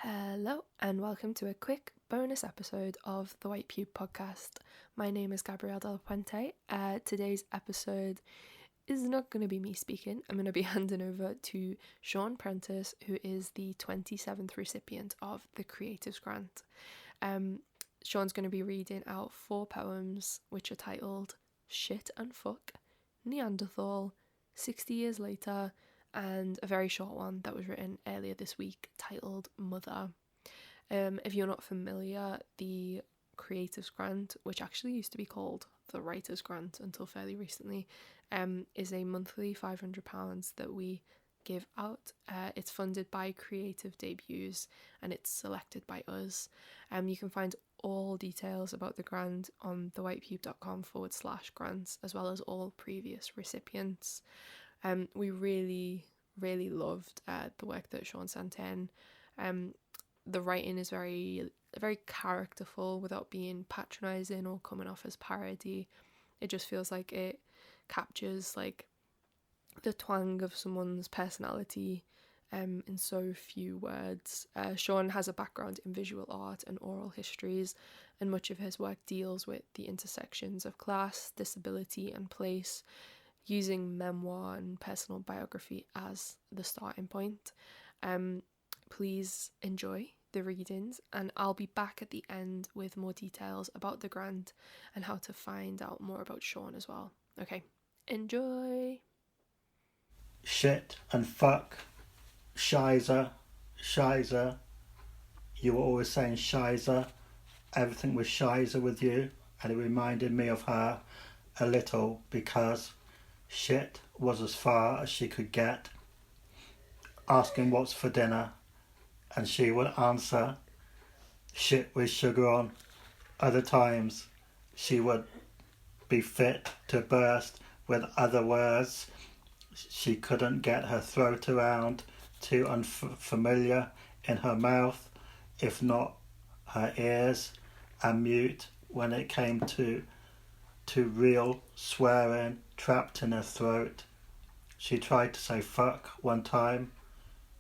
Hello, and welcome to a quick bonus episode of the White Pube podcast. My name is Gabrielle Del Puente. Today's episode is not going to be me speaking. I'm going to be handing over to Sean Prentice, who is the 27th recipient of the Creatives Grant. Sean's going to be reading out 4 poems, which are titled Shit and Fuck, Neanderthal, 60 Years Later, and a very short one that was written earlier this week titled Mother. If you're not familiar, the Creatives Grant, which actually used to be called the Writers Grant until fairly recently, is a monthly £500 that we give out. It's funded by Creative Debuts and it's selected by us. You can find all details about the grant on thewhitepube.com/grants, as well as all previous recipients. We really loved the work that Sean sent in. The writing is very characterful without being patronising or coming off as parody. It just feels like it captures like the twang of someone's personality in so few words. Sean has a background in visual art and oral histories, and much of his work deals with the intersections of class, disability and place, using memoir and personal biography as the starting point. Please enjoy the readings, and I'll be back at the end with more details about the grant and how to find out more about Sean as well. Okay, enjoy. Shit and fuck, shizer, you were always saying shizer, everything was shizer with you, and it reminded me of her a little because shit was as far as she could get, asking what's for dinner, and she would answer shit with sugar on. Other times she would be fit to burst with other words she couldn't get her throat around, too unfamiliar in her mouth, if not her ears, and mute when it came to real swearing trapped in her throat. She tried to say fuck one time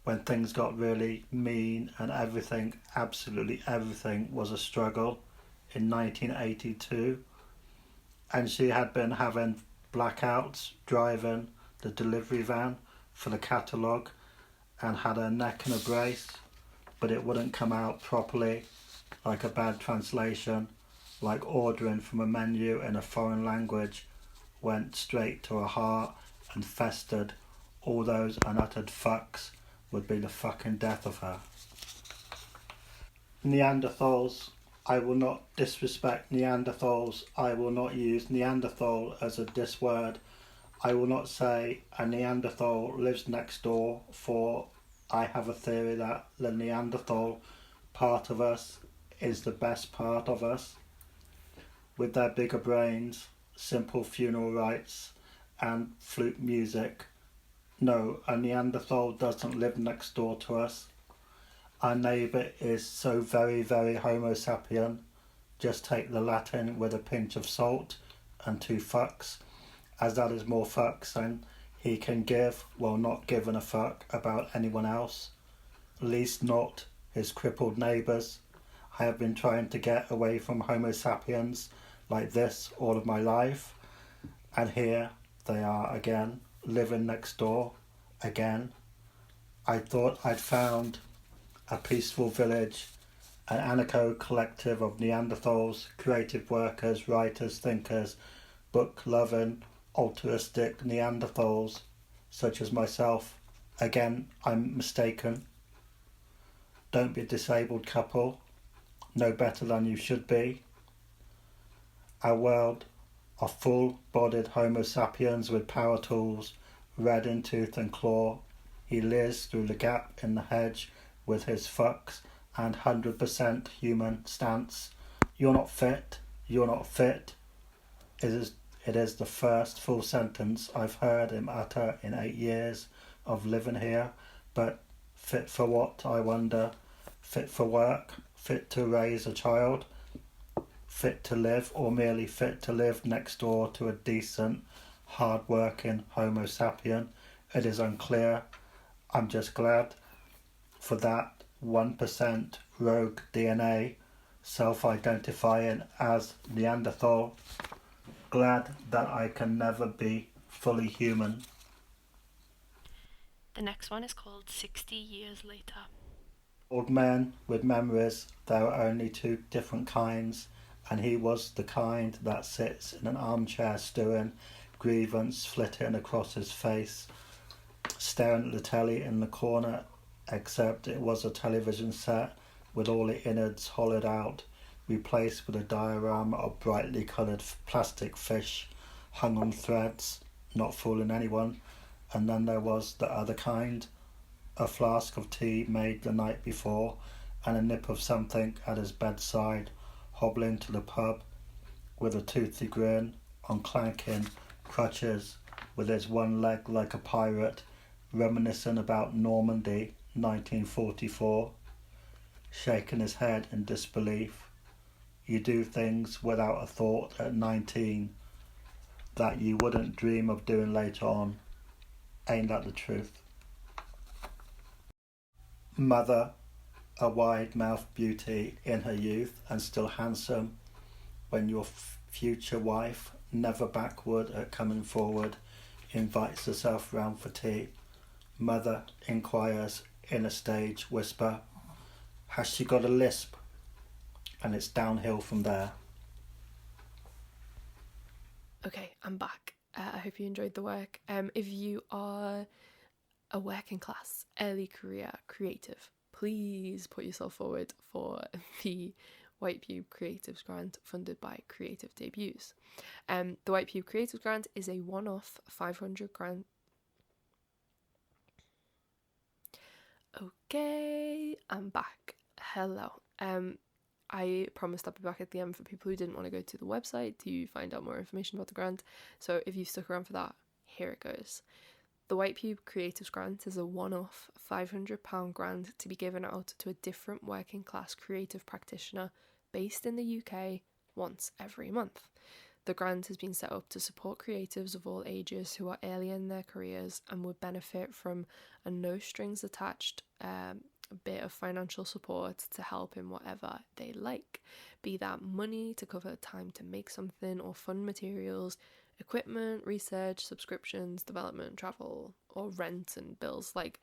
when things got really mean and everything, absolutely everything, was a struggle in 1982. And she had been having blackouts driving the delivery van for the catalogue and had her neck in a brace, but it wouldn't come out properly, like a bad translation, like ordering from a menu in a foreign language, went straight to her heart and festered. All those unuttered fucks would be the fucking death of her. Neanderthals. I will not disrespect Neanderthals. I will not use Neanderthal as a diss word. I will not say a Neanderthal lives next door, for I have a theory that the Neanderthal part of us is the best part of us. With their bigger brains, simple funeral rites and flute music. No, a Neanderthal doesn't live next door to us. Our neighbour is so very Homo sapien. Just take the Latin with a pinch of salt and 2 fucks, as that is more fucks than he can give while not giving a fuck about anyone else, at least not his crippled neighbours. I have been trying to get away from Homo sapiens like this all of my life, and here they are again, living next door again. I thought I'd found a peaceful village, an anarcho collective of Neanderthals, creative workers, writers, thinkers, book-loving, altruistic Neanderthals, such as myself. Again, I'm mistaken. Don't be a disabled couple, no better than you should be. Our world of full-bodied Homo sapiens with power tools, red in tooth and claw. He leers through the gap in the hedge with his fucks and 100% human stance. You're not fit. It is the first full sentence I've heard him utter in 8 years of living here. But fit for what, I wonder? Fit for work? Fit to raise a child? Fit to live, or merely fit to live next door to a decent, hard-working Homo sapien? It is unclear. I'm just glad for that 1% rogue DNA, self-identifying as Neanderthal. Glad that I can never be fully human. The next one is called 60 Years Later. Old men with memories, there are only two different kinds, and he was the kind that sits in an armchair stewing, grievance flitting across his face, staring at the telly in the corner, except it was a television set with all the innards hollowed out, replaced with a diorama of brightly coloured plastic fish hung on threads, not fooling anyone. And then there was the other kind, a flask of tea made the night before, and a nip of something at his bedside, hobbling to the pub with a toothy grin, on clanking crutches, with his one leg like a pirate, reminiscing about Normandy, 1944, shaking his head in disbelief. You do things without a thought at 19 that you wouldn't dream of doing later on. Ain't that the truth? Mother, a wide-mouthed beauty in her youth and still handsome, when your future wife, never backward at coming forward, invites herself round for tea. Mother inquires in a stage whisper, has she got a lisp? And it's downhill from there. Okay, I'm back. I hope you enjoyed the work. If you are a working class, early career creative, please put yourself forward for the White Pube Creatives Grant funded by Creative Debuts. The White Pube Creatives Grant is a one-off 500 grant. Okay, I'm back. Hello. I promised I'd be back at the end for people who didn't want to go to the website to find out more information about the grant. So if you stuck around for that, here it goes. The White Pube Creatives Grant is a one-off £500 grant to be given out to a different working class creative practitioner based in the UK once every month. The grant has been set up to support creatives of all ages who are early in their careers and would benefit from a no strings attached bit of financial support to help in whatever they like, be that money to cover time to make something or fund materials, equipment, research, subscriptions, development, travel, or rent and bills. Like,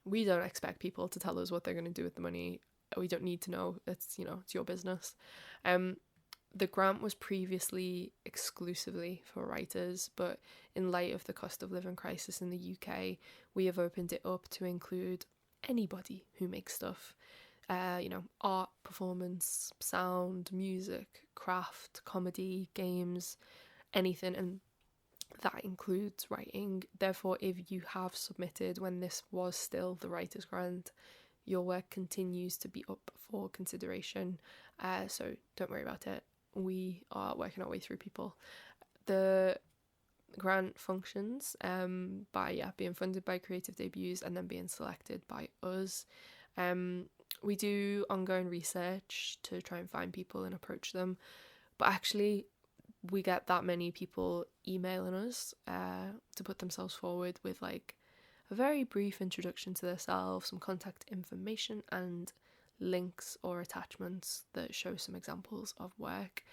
we don't expect people to tell us what they're going to do with the money. We don't need to know. It's your business. The grant was previously exclusively for writers, but in light of the cost of living crisis in the UK, we have opened it up to include anybody who makes stuff. Art, performance, sound, music, craft, comedy, games, anything, and that includes writing. Therefore, if you have submitted when this was still the Writers' Grant, your work continues to be up for consideration, so don't worry about it. We are working our way through people. The grant functions by being funded by Creative Debuts and then being selected by us. We do ongoing research to try and find people and approach them, but actually we get that many people emailing us to put themselves forward with like a very brief introduction to themselves, some contact information and links or attachments that show some examples of work.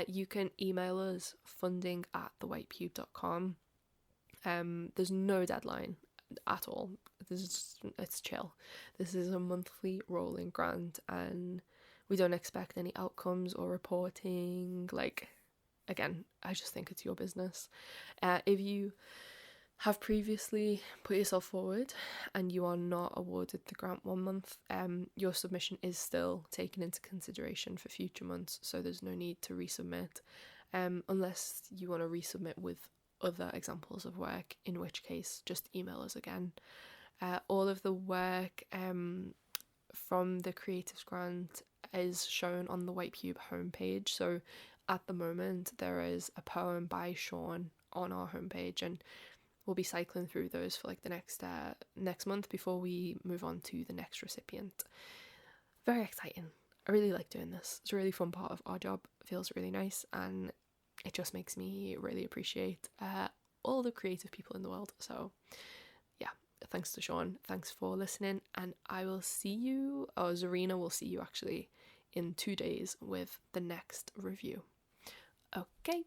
You can email us funding@thewhitepube.com. There's no deadline at all. It's chill. This is a monthly rolling grant and we don't expect any outcomes or reporting. Like, again, I just think it's your business. If you have previously put yourself forward and you are not awarded the grant 1 month, your submission is still taken into consideration for future months, so there's no need to resubmit, unless you want to resubmit with other examples of work, in which case just email us again. All of the work from the Creatives Grant is shown on the White Pube homepage. So at the moment there is a poem by Sean on our homepage, and we'll be cycling through those for like the next month before we move on to the next recipient. Very exciting. I really like doing this. It's a really fun part of our job. It feels really nice and it just makes me really appreciate all the creative people in the world. So yeah, thanks to Sean, thanks for listening, and I will see you, or Zarina will see you actually in 2 days with the next review. Okay,